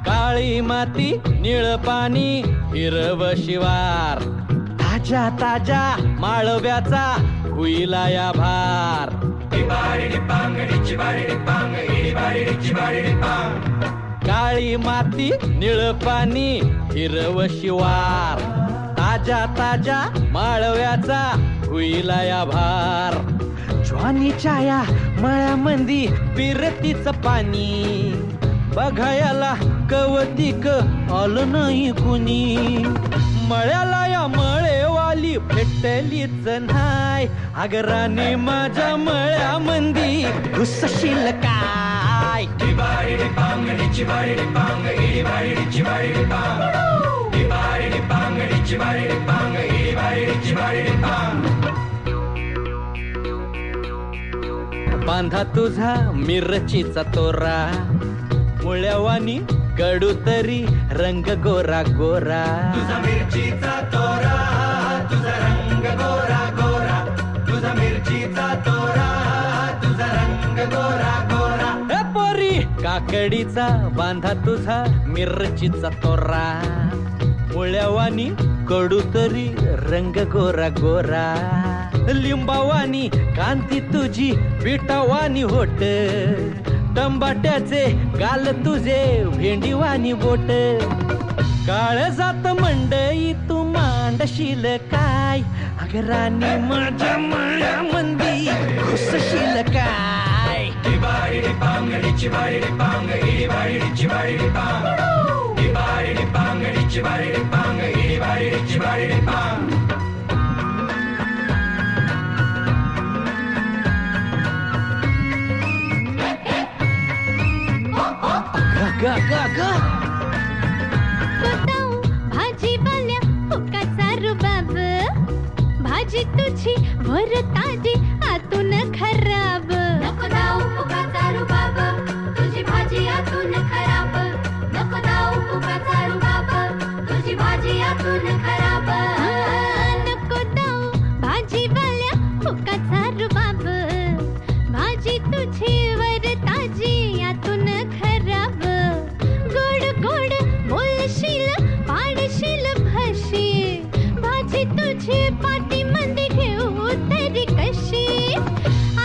काळी माती निळ पाणी हिरव शिवार ताजा ताजा माळव्याचा हुईला या भार काळी माती निळ पाणी हिरव शिवार ताजा ताजा माळव्याचा हुईला या भार ज्वानीच्या या मळ्यामंदी पिरतीच पाणी बघायला कवतिक आलं नाही कुणी मळ्याला या मळेवाली भेटलीच नाही अगराने माझ्या मळ्यामंदी घुसशील काय बांधा तुझा मिरचीचा तोरा मुळ्यावानी कडू तरी रंग गोरा गोरा तुझा मिरचीचा तोरा तुझा रंग गोरा गोरा तुझा मिरचीचा तोरा तुझा रंग गोरा गोरा पोरी काकडीचा बांधा तुझा मिरचीचा तोरा मुळ्यावानी कडू तरी रंग गोरा गोरा लिंबावानी कांती तुझी पिठावानी होट टंबाट्याचे गाल तुझे भेंडीवानी बोट काळ जात मंडई तू मांडशील काय अगरानी माझ्या मळ्यामंदी घुसशील काय भाजी बाल्या फुकाचा रुबाब भाजी तुझी वर ताजी आतून खराब नको दाऊ फुकाचा रुबाब तुझी भाजी आतून खराब नको दाऊ फुकाचा रुबाब तुझी भाजी आतून खराब नको दाऊ भाजी बाल्या फुकाचा रुबाब भाजी तुझी वर ताजी आतून खराब गोड गोड बोलशील पाडशील भाशी भाजी तुझी पाठी मंदी ठेवू तरी कशी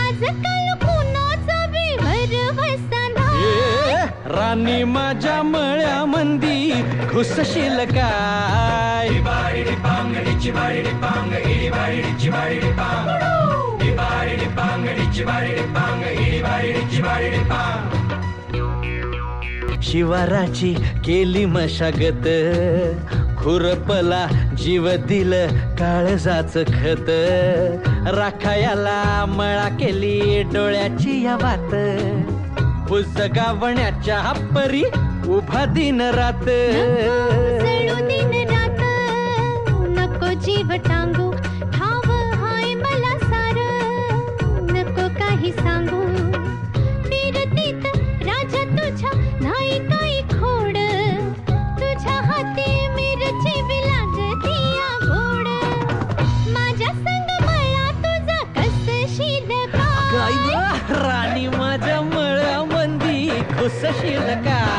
आजकाल कुणाचा बी भरवसा नाही राणी माझ्या मळ्यामंदी घुसशील काय शिवाराची केली मशागत खुरपला जीव दिल काळजाच खत राखायाला मळा केली डोळ्याची या वात पुस्तकावण्याच्या परी उभा दिन रात सळू दिन रात नको जीव टांगू ठाव हाय मला सार नको काही सांगू फिरतीत राजा तुझ्या नाही काही खोड तुझ्या हाती मिरची बी लागती या गोड माझ्या संग मला तुझा कसशील काय राणी माझ्या मळ्यामंदी घुसशील काय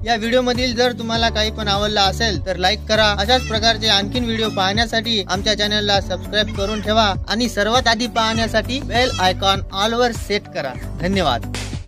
या व्हिडिओ मधील जर तुम्हाला काही पण आवडला असेल तर लाईक करा. अशाच प्रकारचे आणखीन व्हिडिओ पाहण्यासाठी आमच्या चॅनलला सबस्क्राईब करून ठेवा आणि सर्वात आधी पाहण्यासाठी बेल आयकॉन ऑल वर सेट करा. धन्यवाद.